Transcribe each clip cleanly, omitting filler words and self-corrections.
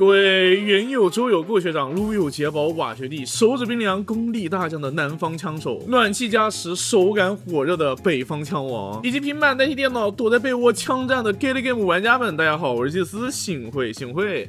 各位原有周有过学长，如有捷宝瓦学弟，手指冰凉，功力大将的南方枪手，暖气加持，手感火热的北方枪王，以及平板代替电脑，躲在被窝枪战的 Get Game 玩家们，大家好，我是祭司，幸会。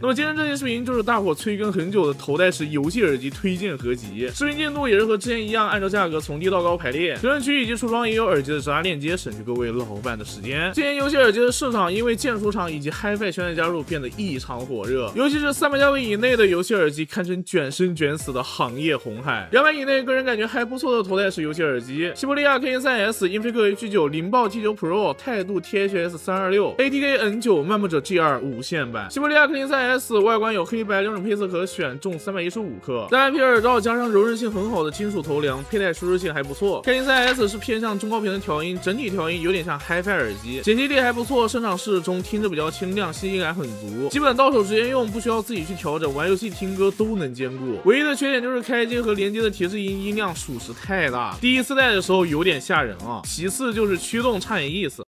那么今天这期视频就是大伙催更很久的头戴式游戏耳机推荐合集，视频进度也是和之前一样，按照价格从低到高排列，评论区以及橱窗也有耳机的直达链接，省去各位老板的时间。今年游戏耳机的市场因为键鼠厂以及 HiFi 圈的加入变得异常火热，尤其是300价位以内的游戏耳机堪称卷生卷死的行业红海。200以内个人感觉还不错的头戴式游戏耳机，西伯利亚 KN3S、英菲克 H9、灵豹 T9 Pro、态度 THS326、ATK N9、漫步者 G2 无线版。西伯利亚 KN3S 外观有黑白两种配色可选，重315克，单片耳罩加上柔韧性很好的金属头梁，佩戴舒适性还不错。KN3S 是偏向中高频的调音，整体调音有点像 HiFi 耳机，解析力还不错，声场适中，听着比较清亮，信息感很足，基本到手直接用，不需要自己去调整，玩游戏听歌都能兼顾。唯一的缺点就是开机和连接的提示音音量属实太大，第一次戴的时候有点吓人啊。其次就是驱动差点意思。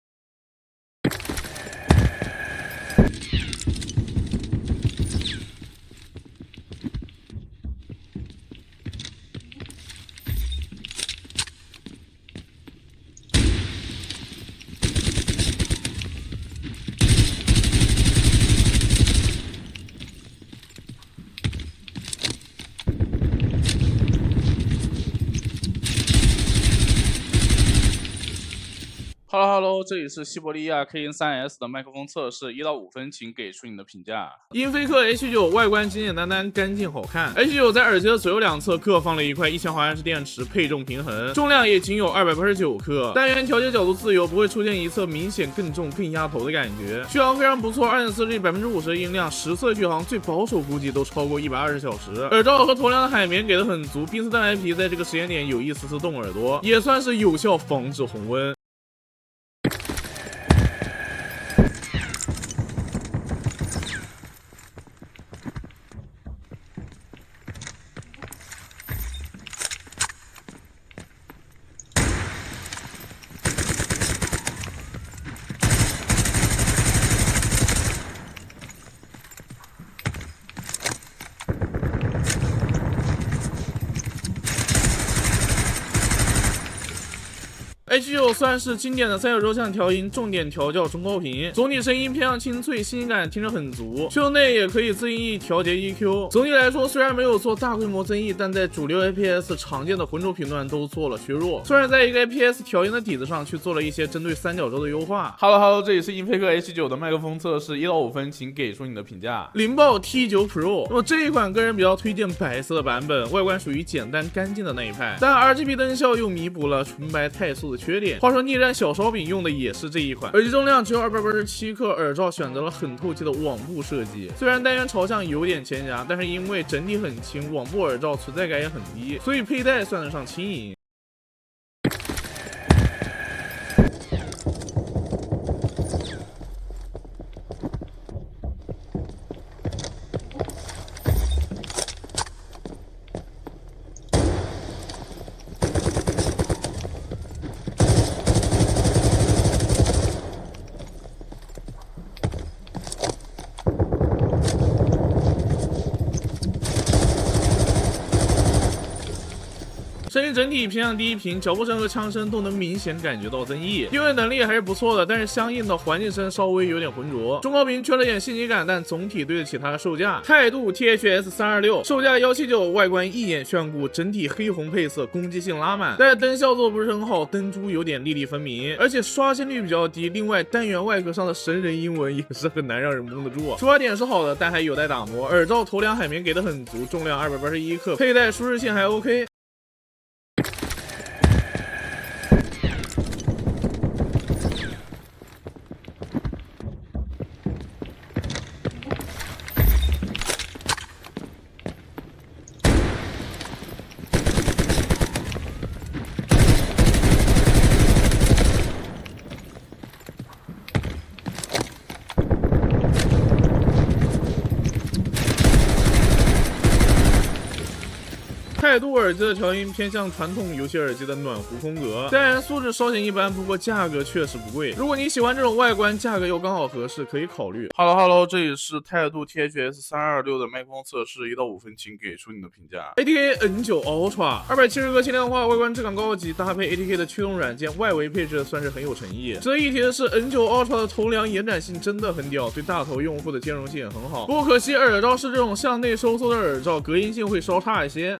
Hello， 这里是西伯利亚 KN3S 的麦克风测试，1到5分，请给出你的评价。英菲克 H9 外观简简单单，干净好看。H9 在耳机的左右两侧各放了一块1000毫安时电池，配重平衡，重量也仅有289克。单元调节角度自由，不会出现一侧明显更重、更压头的感觉。续航非常不错，2.4G 50%的音量，10侧续航最保守估计都超过120小时。耳罩和头梁的海绵给的很足，冰丝蛋白皮在这个时间点有一丝丝冻耳朵，也算是有效防止红温。H9 算是经典的3角轴向调音，重点调教中高频，总体声音偏向清脆，信息感听着很足。驱动内也可以自定义调节 EQ。总体来说，虽然没有做大规模增益，但在主流 APS 常见的浑浊频段都做了削弱，虽然在一个 APS 调音的底子上去做了一些针对3角轴的优化。Hello， 这里是英菲克 H9 的麦克风测试，1到5分，请给出你的评价。灵豹 T9 Pro， 那么这一款个人比较推荐白色的版本，外观属于简单干净的那一派，但 RGB 灯效又弥补了纯白太素的缺点。话说逆战小烧饼用的也是这一款，耳机重量只有287克，耳罩选择了很透气的网布设计，虽然单元朝向有点前夹，但是因为整体很轻，网布耳罩存在感也很低，所以佩戴算得上轻盈。声音整体偏向低频，脚步声和枪声都能明显感觉到增益，定位能力还是不错的，但是相应的环境声稍微有点浑浊。中高频缺了点信息感，但总体对得起它的售价。态度 THS326， 售价179，外观一眼炫酷，整体黑红配色，攻击性拉满，但是灯效做不是很好，灯珠有点粒粒分明，而且刷新率比较低。另外单元外壳上的神人英文也是很难让人蒙得住，出发点是好的，但还有待打磨。耳罩头梁海绵给的很足，重量281克，佩戴舒适性还 OK。态度耳机的调音偏向传统游戏耳机的暖壶风格，单元素质稍显一般，不过价格确实不贵。如果你喜欢这种外观，价格又刚好合适，可以考虑。Hello， 这里是态度 THS326的麦克风测试，1到5分，请给出你的评价。ATK N9 Ultra 270赫轻量化，外观质感高级，搭配 ATK 的驱动软件，外围配置算是很有诚意。值得一提的是 N9 Ultra 的头梁延展性真的很屌，对大头用户的兼容性也很好。不过可惜耳罩是这种向内收缩的耳罩，隔音性会稍差一些。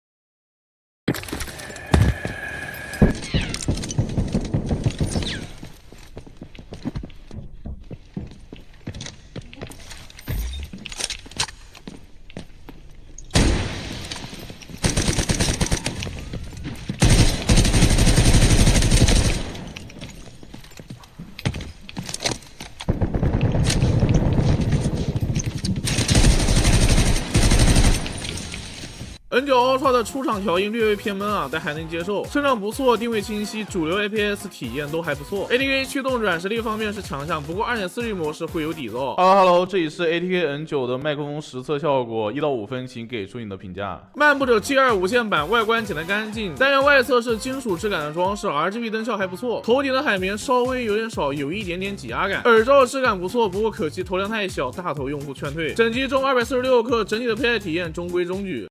N9 Ultra 的出厂调音略微偏闷啊，但还能接受，声场不错，定位清晰，主流 APS 体验都还不错。ATK 驱动软实力方面是强项，不过 2.4G 模式会有底噪。Hello， 这里是 ATK N9 的麦克风实测效果，1到5分，请给出你的评价。漫步者 G2 无线版外观简单干净，单元外侧是金属质感的装饰 ，RGB 灯效还不错，头顶的海绵稍微有点少，有一点点挤压感。耳罩质感不错，不过可惜头梁太小，大头用户劝退。整机重246克，整体的佩戴体验中规中矩。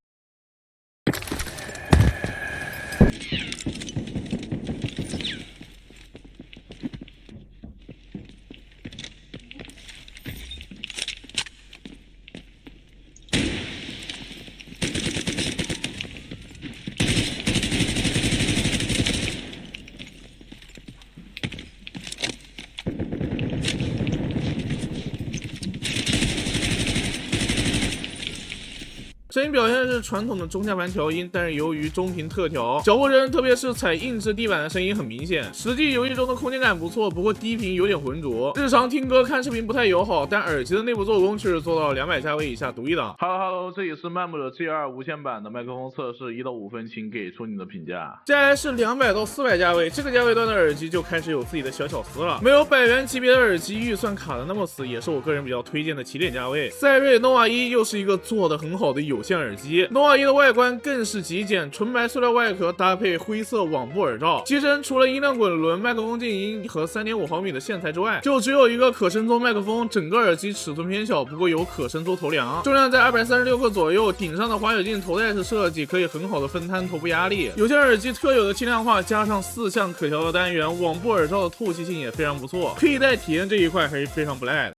声音表现是传统的中下盘调音，但是由于中频特调，脚步声特别是踩硬质地板的声音很明显。实际游戏中的空间感不错，不过低频有点浑浊，日常听歌看视频不太友好。但耳机的内部做工却是做到200价位以下独一档。Hello， 这里是漫步者 G2 无线版的麦克风测试，1到5分，请给出你的评价。接下来是200到400价位，这个价位段的耳机就开始有自己的小巧思了。没有100元级别的耳机，预算卡的那么死，也是我个人比较推荐的起点价位。赛睿 Nova 1又是一个做的很好的有线耳机。Nova 1的外观更是极简，纯白塑料外壳搭配灰色网布耳罩，机身除了音量滚轮、麦克风静音和3.5毫米的线材之外，就只有一个可伸缩麦克风。整个耳机尺寸偏小，不过有可伸缩头梁，重量在236克左右，顶上的滑雪镜头戴式设计可以很好的分摊头部压力。有线耳机特有的轻量化，加上4项可调的单元，网布耳罩的透气性也非常不错，佩戴体验这一块还是非常不赖的。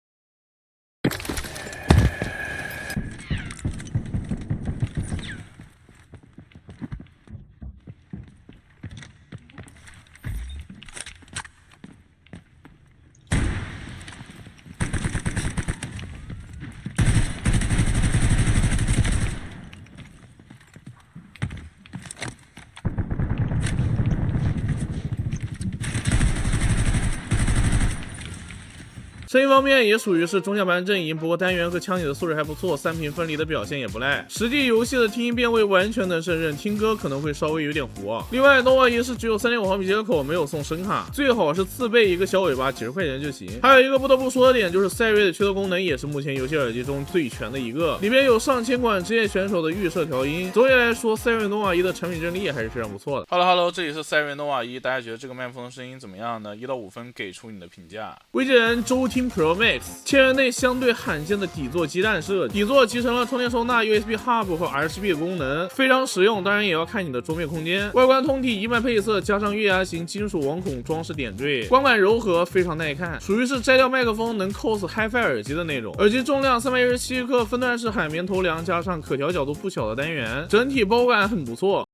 声音方面也属于是中下盘阵营，不过单元和腔体的素质还不错，3频分离的表现也不赖。实际游戏的听音辨位完全能胜任，听歌可能会稍微有点糊啊。另外 Nova 1是只有3.5毫米接口，没有送声卡，最好是自备一个小尾巴，几十块钱就行。还有一个不得不说的点就是赛睿的驱动功能也是目前游戏耳机中最全的一个，里面有上千款职业选手的预设调音。总体来说，赛睿 Nova 1的产品阵力还是非常不错的。Hello， 这里是赛睿 Nova 1，大家觉得这个麦克风的声音怎么样呢？1到5分，给出你的评价。微智人周听 Pro Max 千元内相对罕见的底座基站设计，底座集成了充电收纳、USB Hub 和 RGB 的功能，非常实用。当然也要看你的桌面空间。外观通体一脉配色，加上月牙形金属网孔装饰点缀，光感柔和，非常耐看，属于是摘掉麦克风能 cos HiFi 耳机的那种。耳机重量317克，分段式海绵头梁，加上可调角度不小的单元，整体包感很不错。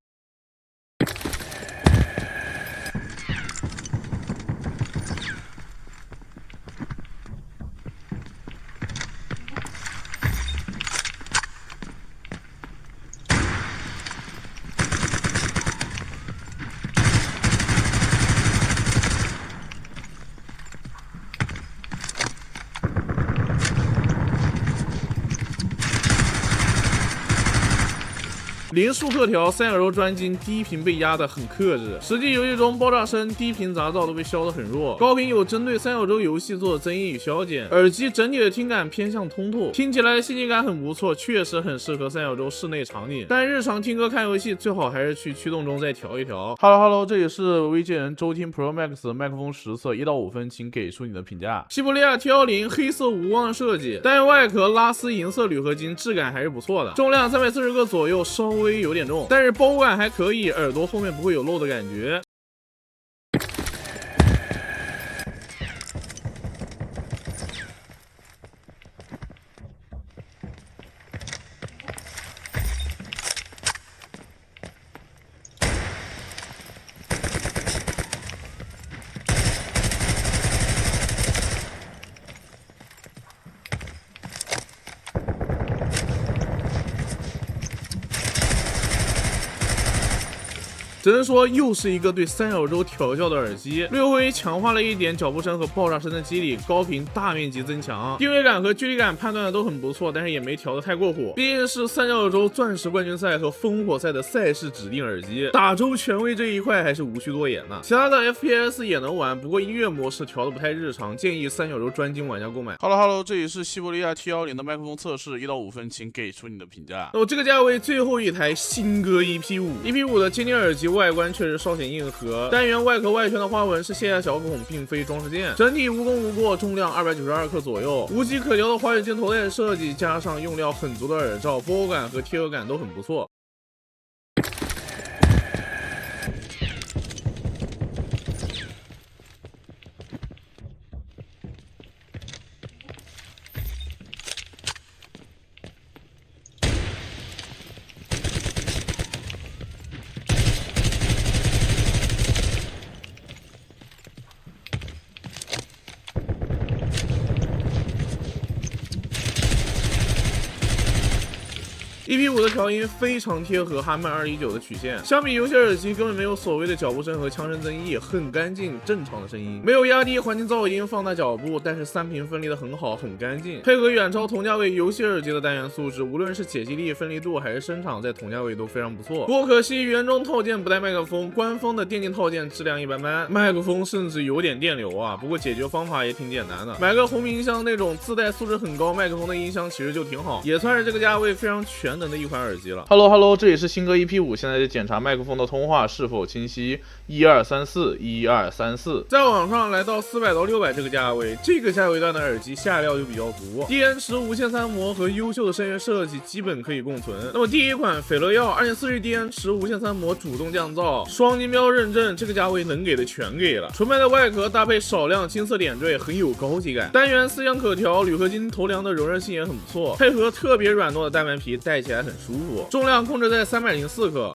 零束特调，三角洲专精，低频被压得很克制。实际游戏中爆炸声、低频杂噪都被消得很弱。高频有针对三角洲游戏做的增益与消减。耳机整体的听感偏向通透，听起来细腻感很不错，确实很适合三角洲室内场景。但日常听歌看游戏最好还是去驱动中再调一调。Hello， 这里是微界人周听 Pro Max 麦克风实测1到5分，请给出你的评价。西伯利亚 T10黑色无光的设计，单元外壳拉丝银色铝合金，质感还是不错的。重量340克左右，稍微有点重，但是包裹感还可以，耳朵后面不会有漏的感觉。只能说又是一个对三角洲调教的耳机，略微强化了一点脚步声和爆炸声的机理，高频大面积增强，定位感和距离感判断的都很不错，但是也没调得太过火，毕竟是三角洲钻石冠军赛和烽火赛的赛事指定耳机，打洲权威这一块还是无需多言的。其他的 FPS 也能玩，不过音乐模式调的不太日常，建议三角洲专精玩家购买。Hello， 这里是西伯利亚 T10的麦克风测试，1到5分，请给出你的评价。那我这个价位最后一台新歌 EP5 的监听耳机。外观确实稍显硬核，单元外壳外圈的花纹是线下小孔，并非装饰件，整体无功无过，重量292克左右，无极可调的滑雪镜头带设计，加上用料很足的耳罩，包裹感和贴合感都很不错。EP5的调音非常贴合哈曼219的曲线，相比游戏耳机根本没有所谓的脚步声和枪声增益，很干净正常的声音，没有压低环境噪音放大脚步，但是3频分离的很好，很干净，配合远超同价位游戏耳机的单元素质，无论是解析力、分离度还是声场，在同价位都非常不错。不过可惜原装套件不带麦克风，官方的电竞套件质量一般般，麦克风甚至有点电流啊。不过解决方法也挺简单的，买个红音箱那种自带素质很高麦克风的音箱其实就挺好，也算是这个价位非常全能的一款耳机了。Hello， 这里是新歌 EP5，现在在检查麦克风的通话是否清晰。1234，在网上来到400到600这个价位，这个价位段的耳机下料就比较足，低延迟无线3模和优秀的声源设计基本可以共存。那么第一款斐乐耀 2.4G 低延迟无线3模主动降噪，双金标认证，这个价位能给的全给了。纯白的外壳搭配少量金色点缀，很有高级感。单元4向可调，铝合金头梁的柔韧性也很不错，配合特别软糯的单元皮，戴起来很舒服。重量控制在304克。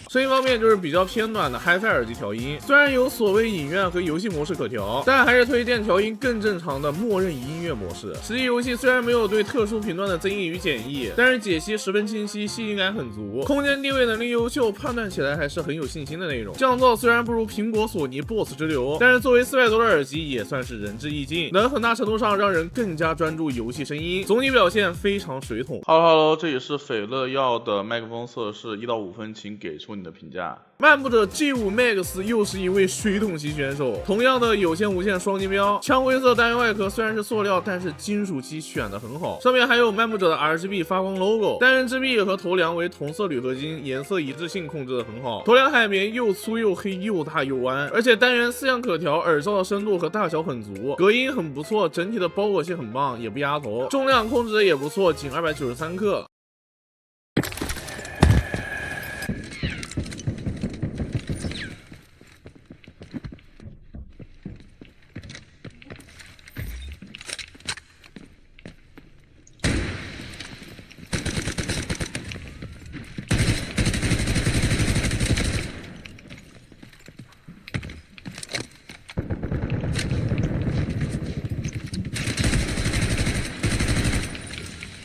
声音方面就是比较偏暖的 HiFi 耳机调音，虽然有所谓影院和游戏模式可调，但还是推荐调音更正常的默认音乐模式。实际游戏虽然没有对特殊频段的增益与减益，但是解析十分清晰，细腻感很足，空间定位能力优秀，判断起来还是很有信心的那种。降噪虽然不如苹果、索尼 BOSS 之流，但是作为400多的耳机也算是仁至义尽，能很大程度上让人更加专注游戏声音，总体表现非常水桶。Hello， 这里是斐乐耀的麦克风测试，1到5分，请给出你的评价。漫步者 G5 Max 又是一位水桶级选手，同样的有线无线双金标，枪灰色单元外壳虽然是塑料，但是金属漆选的很好，上面还有漫步者的 RGB 发光 logo， 单元支臂和头梁为同色铝合金，颜色一致性控制的很好，头梁海绵又粗又黑又大又弯，而且单元4向可调，耳罩的深度和大小很足，隔音很不错，整体的包裹性很棒，也不压头，重量控制的也不错，仅293克。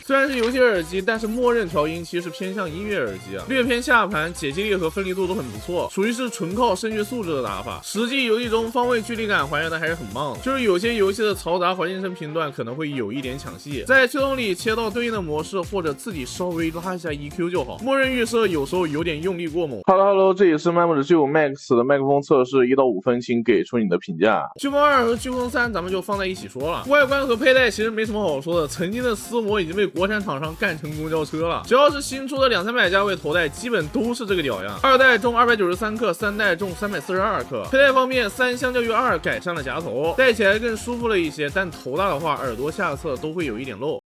虽然是游戏耳机，但是默认调音其实偏向音乐耳机啊，略偏下盘，解析力和分离度都很不错，属于是纯靠声学素质的打法。实际游戏中方位距离感还原的还是很棒的，就是有些游戏的嘈杂环境声频段可能会有一点抢戏，在驱动里切到对应的模式，或者自己稍微拉一下 EQ 就好。默认预设有时候有点用力过猛。Hello， 这里是 MMG5 Max 的麦克风测试，1到5分，请给出你的评价。飓风2和飓风3咱们就放在一起说了，外观和佩戴其实没什么好说的，曾经的丝膜已经被国产厂商干成公交车了，只要是新出的200-300价位头戴，基本都是这个屌样。2代重293克，3代重342克。佩戴方面，3相较于2改善了夹头，戴起来更舒服了一些，但头大的话，耳朵下侧都会有一点漏。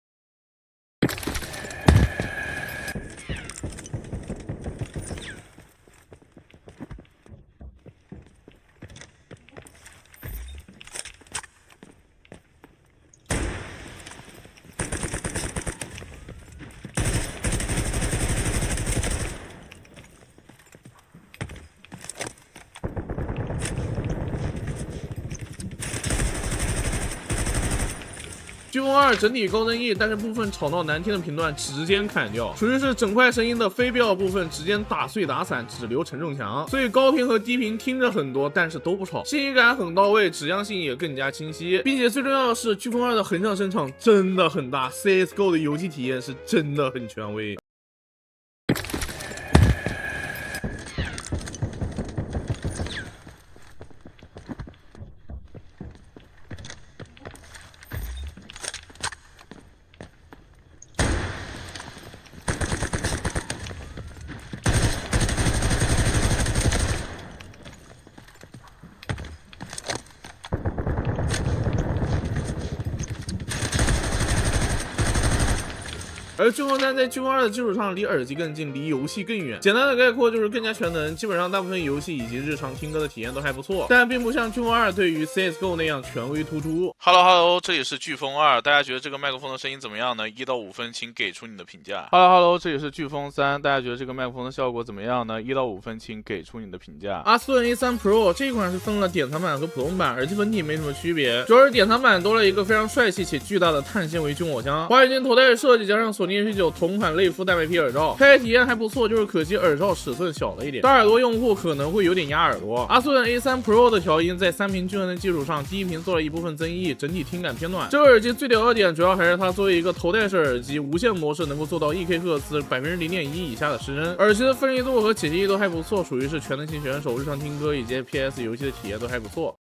飓风2整体高增益，但是部分吵闹难听的频段直接砍掉，属于是整块声音的非必要部分直接打碎打散，只留承重墙。所以高频和低频听着很多，但是都不吵，信息感很到位，指向性也更加清晰，并且最重要的是，飓风2的横向声场真的很大 ，CS:GO 的游戏体验是真的很权威。而飓风3在飓风2的基础上，离耳机更近，离游戏更远。简单的概括就是更加全能，基本上大部分游戏以及日常听歌的体验都还不错，但并不像飓风2对于 CS:GO 那样权威突出。Hello， 这里是飓风2，大家觉得这个麦克风的声音怎么样呢？1到5分，请给出你的评价。Hello， 这里是飓风3，大家觉得这个麦克风的效果怎么样呢？1到5分，请给出你的评价。阿斯顿 A3 Pro 这一款是分了典藏版和普通版，耳机本体没什么区别，主要是典藏版多了一个非常帅气且巨大的碳纤维军火箱，华语金头戴设计加上索尼 A9 同款类肤单白皮耳罩，佩戴体验还不错，就是可惜耳罩尺寸小了一点，大耳朵用户可能会有点压耳朵。阿斯顿 A3 Pro 的调音在3频均衡的基础上，低频做了一部分增益，整体听感偏暖。这个耳机最屌的点主要还是它作为一个头戴式耳机，无线模式能够做到1K 赫兹0.1%以下的失真，耳机的分离度和解析力都还不错，属于是全能型选手，日常听歌以及 PS 游戏的体验都还不错。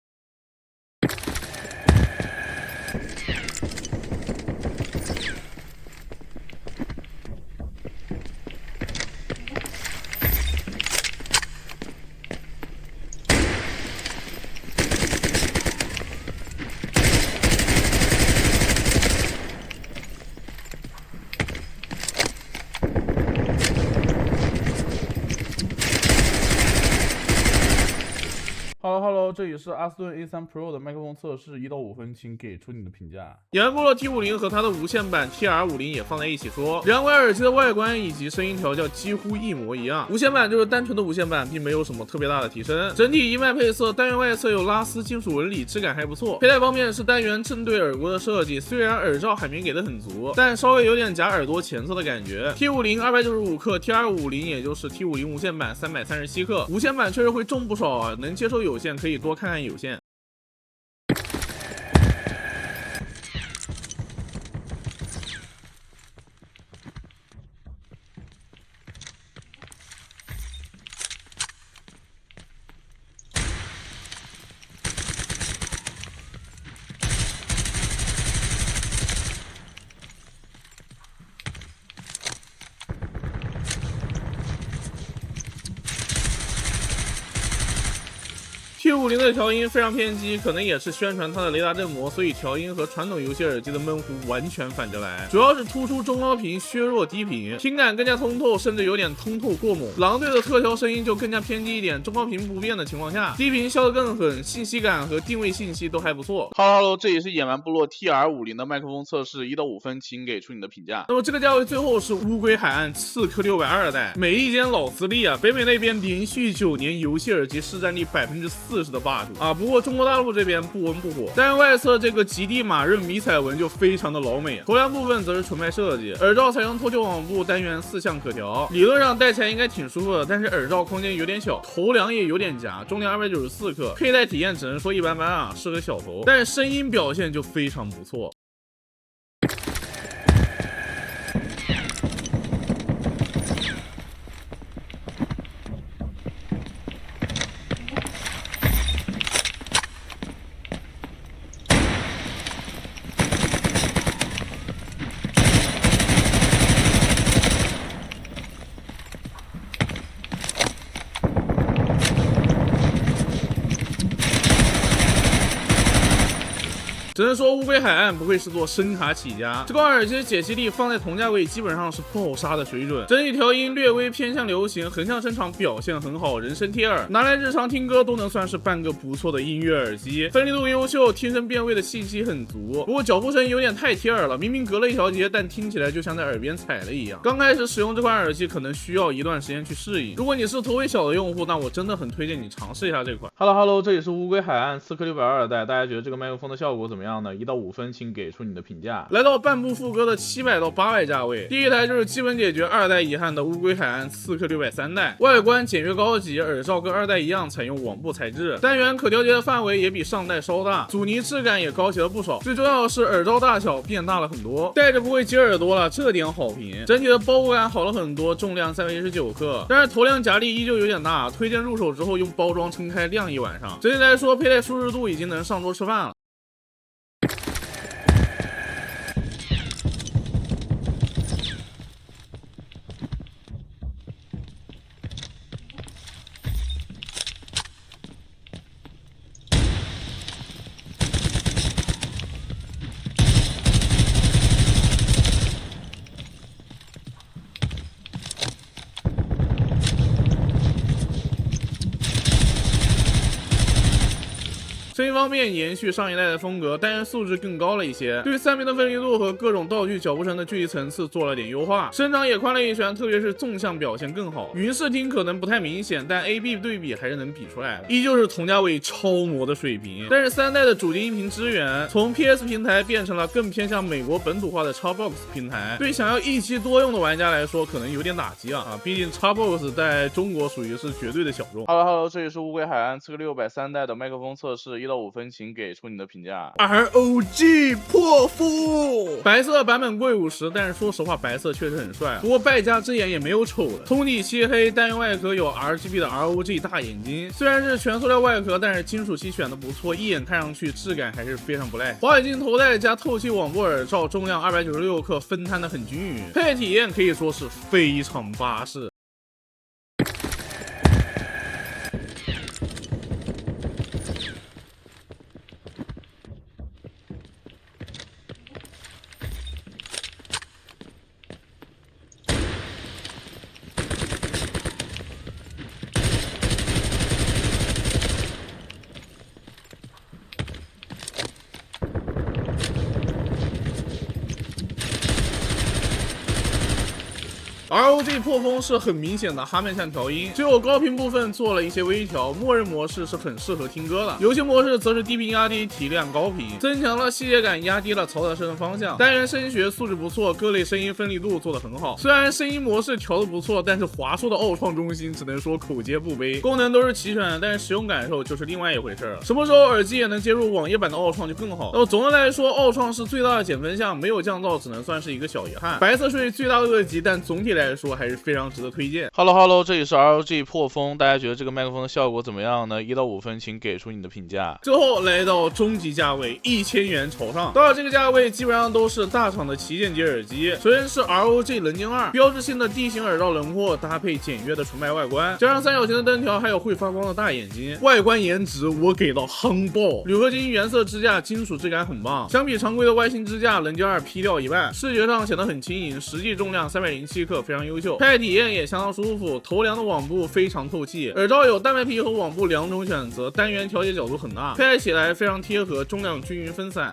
Hello， 这里是阿斯顿 A3 Pro 的麦克风测试，1到5分，请给出你的评价。野蛮部落 T50 和它的无线版 TR50也放在一起说，两款耳机的外观以及声音调教几乎一模一样。无线版就是单纯的无线版，并没有什么特别大的提升。整体一脉配色，单元外侧有拉丝金属纹理，质感还不错。佩戴方面是单元正对耳郭的设计，虽然耳罩海绵给的很足，但稍微有点夹耳朵前侧的感觉。T50 295克 ，TR50 也就是 T50 无线版337克，无线版确实会重不少啊，能接受有线可以多看看有线。T50的调音非常偏激，可能也是宣传它的雷达振膜，所以调音和传统游戏耳机的闷呼完全反着来，主要是突出中高频，削弱低频，听感更加通透，甚至有点通透过猛。狼队的特调声音就更加偏激一点，中高频不变的情况下，低频削得更狠，信息感和定位信息都还不错。Hello， 这里是野蛮部落 TR50 的麦克风测试，1到5分，请给出你的评价。那么这个价位最后是乌龟海岸刺客620代，美利坚老资历啊，北美那边连续9年游戏耳机市占率40%。40的霸主啊。不过中国大陆这边不温不火，但外侧这个极地马刃迷彩纹就非常的老美，头梁部分则是纯白设计，耳罩采用脱臼网布，单元4项可调，理论上戴起来应该挺舒服的，但是耳罩空间有点小，头梁也有点夹，重量294克，佩戴体验只能说一般般啊，适合小头，但是声音表现就非常不错。只能说乌龟海岸不愧是座声卡起家，这款耳机解析力放在同价位基本上是爆杀的水准，整体调音略微偏向流行，横向声场表现很好，人声贴耳，拿来日常听歌都能算是半个不错的音乐耳机，分离度优秀，听声辨位的信息很足。不过脚步声有点太贴耳了，明明隔了一条街，但听起来就像在耳边踩了一样。刚开始使用这款耳机可能需要一段时间去适应，如果你是头尾小的用户，那我真的很推荐你尝试一下这款。Hello， 这里是乌龟海岸4颗620代，大家觉得这个麦克风的效果怎么样呢？1到5分，请给出你的评价。来到半部副歌的700到800价位，第一台就是基本解决2代遗憾的乌龟海岸4颗630代，外观简约高级，耳罩跟2代一样采用网布材质，单元可调节的范围也比上代稍大，阻尼质感也高级了不少，最重要的是耳罩大小变大了很多，戴着不会撅耳朵了，这点好评。整体的包裹感好了很多，重量319克，但是头梁夹力依旧有点大，推荐入手之后用包装撑开晾一晚上。整体来说，佩戴舒适度已经能上桌吃饭了。声音方面延续上一代的风格，单元素质更高了一些，对3频的分离度和各种道具脚步声的具体层次做了点优化，声场也宽了一圈，特别是纵向表现更好。云视听可能不太明显，但 A/B 对比还是能比出来的，依旧是同价位超模的水平。但是3代的主机音频支援从 PS 平台变成了更偏向美国本土化的 Xbox 平台，对想要一机多用的玩家来说可能有点打击啊！毕竟 Xbox 在中国属于是绝对的小众。Hello， 这里是乌龟海岸4颗630代的麦克风测试，1到5分，请给出你的评价。ROG 破风，白色版本贵50，但是说实话，白色确实很帅。不过败家之眼也没有丑的，通体漆黑，单元外壳有 RGB 的 ROG 大眼睛，虽然是全塑料外壳，但是金属漆选的不错，一眼看上去质感还是非常不赖。华为镜头带加透气网布耳罩，重量296克，分摊的很均匀，佩戴体验可以说是非常巴适。ROG 破风是很明显的哈曼项调音，只有高频部分做了一些微调，默认模式是很适合听歌的，游戏模式则是低频压低，提亮高频，增强了细节感，压低了嘈杂声的方向。单元声学素质不错，各类声音分离度做得很好。虽然声音模式调得不错，但是华硕的奥创中心只能说口皆不杯，功能都是齐全的，但是使用感受就是另外一回事了。什么时候耳机也能接入网页版的奥创就更好。那么总的来说，奥创是最大的减分项，没有降噪只能算是一个小遗憾。白色是最大的恶极，但总体来说还是非常值得推荐。Hello， 这里是 ROG 破风，大家觉得这个麦克风的效果怎么样呢？1到5分，请给出你的评价。最后来到中级价位1000元朝上，到了这个价位基本上都是大厂的旗舰级耳机。首先是 ROG 棱镜2，标志性的地形耳罩轮廓搭配简约的纯白外观，加上三角形的灯条，还有会发光的大眼睛，外观颜值我给到夯爆。铝合金原色支架，金属质感很棒，相比常规的外形支架，棱镜2劈掉一半，视觉上显得很轻盈，实际重量307克，非常优秀。佩戴体验也相当舒服，头梁的网布非常透气，耳罩有单白皮和网布两种选择，单元调节角度很大，佩戴起来非常贴合，重量均匀分散。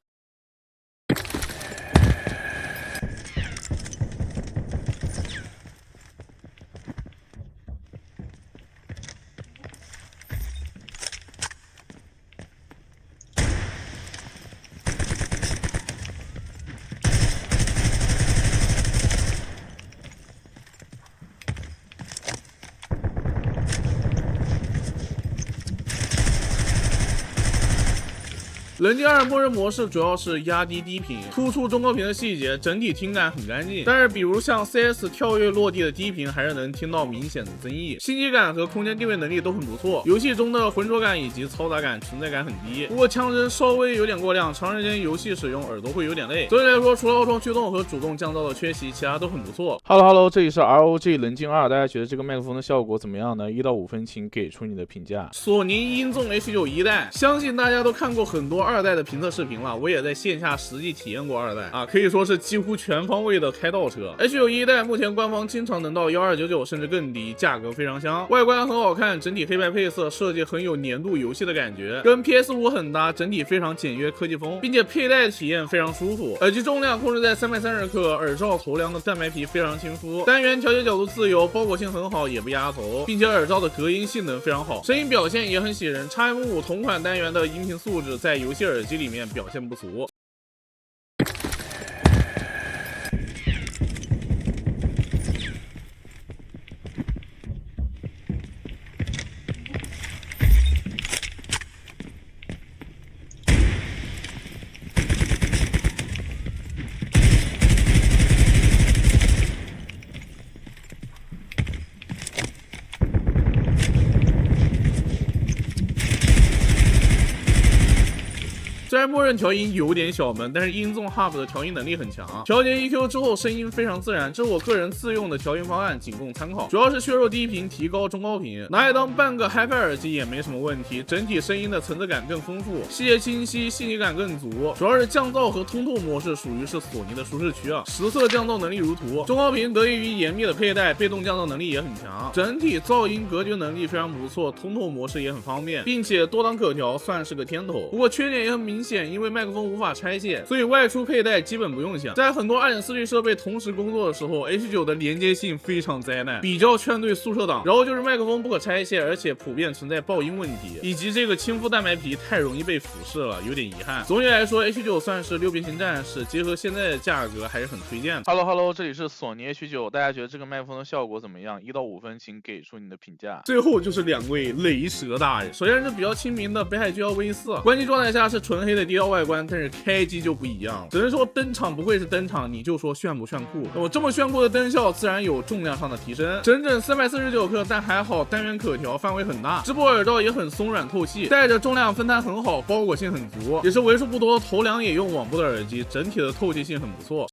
人机2默认模式主要是压低低频，突出中高频的细节，整体听感很干净。但是比如像 CS 跳跃落地的低频，还是能听到明显的增益。信息感和空间定位能力都很不错，游戏中的浑浊感以及嘈杂感存在感很低。不过枪声稍微有点过亮，长时间游戏使用耳朵会有点累。总体来说，除了奥创驱动和主动降噪的缺席，其他都很不错。Hello， 这里是 ROG 棱镜2，大家觉得这个麦克风的效果怎么样呢？1到5分，请给出你的评价。索尼英纵 H9 一代，相信大家都看过很多2代的评测视频了，我也在线下实际体验过2代啊，可以说是几乎全方位的开倒车。H9 一代目前官方经常能到1299甚至更低，价格非常香，外观很好看，整体黑白配色设计很有年度游戏的感觉，跟 PS5 很搭，整体非常简约科技风，并且佩戴体验非常舒服。耳机重量控制在330克，耳罩头梁的蛋白皮非常亲肤，单元调节角度自由，包裹性很好，也不压头，并且耳罩的隔音性能非常好，声音表现也很喜人。XM5 同款单元的音频素质在游戏耳机里面表现不俗。虽然默认调音有点小闷，但是音纵 Hub 的调音能力很强，调节 EQ 之后声音非常自然，这是我个人自用的调音方案，仅供参考。主要是削弱低频，提高中高频，拿来当半个 HiFi 耳机也没什么问题。整体声音的层次感更丰富，细节清晰，细腻感更足。主要是降噪和通透模式属于是索尼的舒适区啊，实测降噪能力如图。中高频得益于严密的佩戴，被动降噪能力也很强，整体噪音隔绝能力非常不错，通透模式也很方便，并且多档可调，算是个天头。不过缺点也很明显，因为麦克风无法拆卸，所以外出佩戴基本不用想。在很多2.4G设备同时工作的时候 ，H9 的连接性非常灾难，比较劝退宿舍党。然后就是麦克风不可拆卸，而且普遍存在爆音问题，以及这个亲肤蛋白皮太容易被腐蚀了，有点遗憾。总体来说 ，H9 算是6边形战士，结合现在的价格还是很推荐的。Hello， 这里是索尼 H9， 大家觉得这个麦克风的效果怎么样？1到5分，请给出你的评价。最后就是2位雷蛇大人，首先是比较亲民的北海 GL V4，关机状态下是纯黑的低调外观，但是开机就不一样了，只能说登场不愧是登场，你就说炫不炫酷？那么这么炫酷的灯效，自然有重量上的提升，整整349克，但还好单元可调，范围很大，直播耳罩也很松软透气，带着重量分摊很好，包裹性很足，也是为数不多头梁也用网布的耳机，整体的透气性很不错。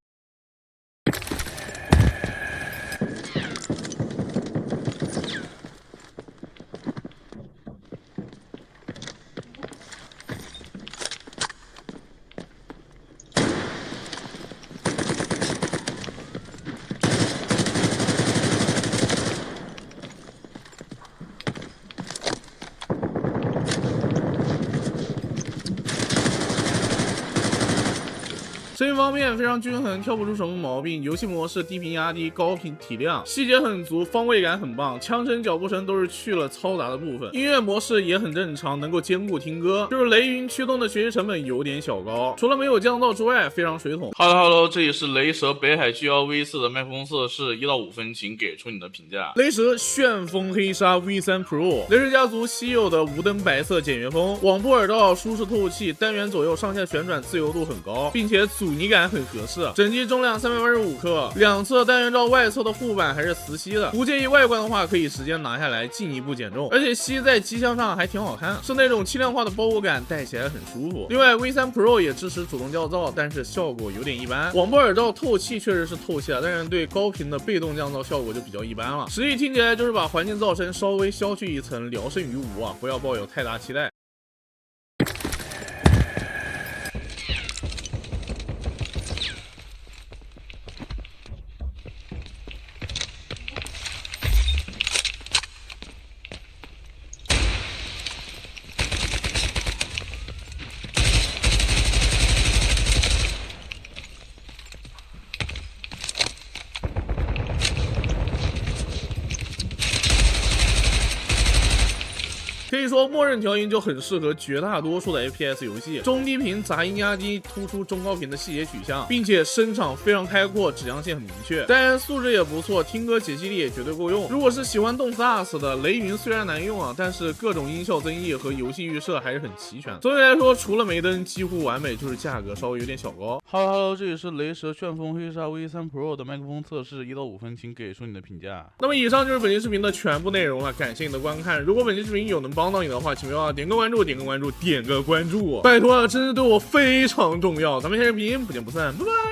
声音方面非常均衡，挑不出什么毛病。游戏模式低频压低，高频体亮，细节很足，方位感很棒。枪声、脚步声都是去了嘈杂的部分。音乐模式也很正常，能够兼顾听歌。就是雷云驱动的学习成本有点小高，除了没有降噪之外，非常水桶。Hello， 这里是雷蛇北海 GL V4 的麦克风测试，1到5分，请给出你的评价。雷蛇旋风黑鲨 V3 Pro， 雷蛇家族稀有的无灯白色简约风，网布耳罩舒适透气，单元左右上下旋转自由度很高，并且阻尼感很合适。整机重量385克，两侧单元罩外侧的护板还是磁吸的，不介意外观的话，可以直接拿下来进一步减重，而且吸在机箱上还挺好看，是那种轻量化的包裹感，戴起来很舒服。另外 V3 Pro 也支持主动降噪，但是效果有点一般。网布耳罩透气确实是透气了，但是对高频的被动降噪效果就比较一般了。实际听起来就是把环境噪声稍微消去一层，聊胜于无啊！不要抱有太大期待。可以说默认调音就很适合绝大多数的 FPS 游戏，中低频杂音压低，突出中高频的细节取向，并且声场非常开阔，指向性很明确，当然素质也不错，听歌解析力也绝对够用。如果是喜欢动次打次的，雷云虽然难用啊，但是各种音效增益和游戏预设还是很齐全。总体来说，除了没灯几乎完美，就是价格稍微有点小高。Hello， 这里是雷蛇旋风黑鲨 V3 Pro 的麦克风测试，1到5分，请给出你的评价。那么以上就是本期视频的全部内容了，感谢你的观看。如果本期视频有能帮到你的话，请不要点个关注，点个关注，点个关注，拜托了，真是对我非常重要。咱们下期视频不见不散，拜拜。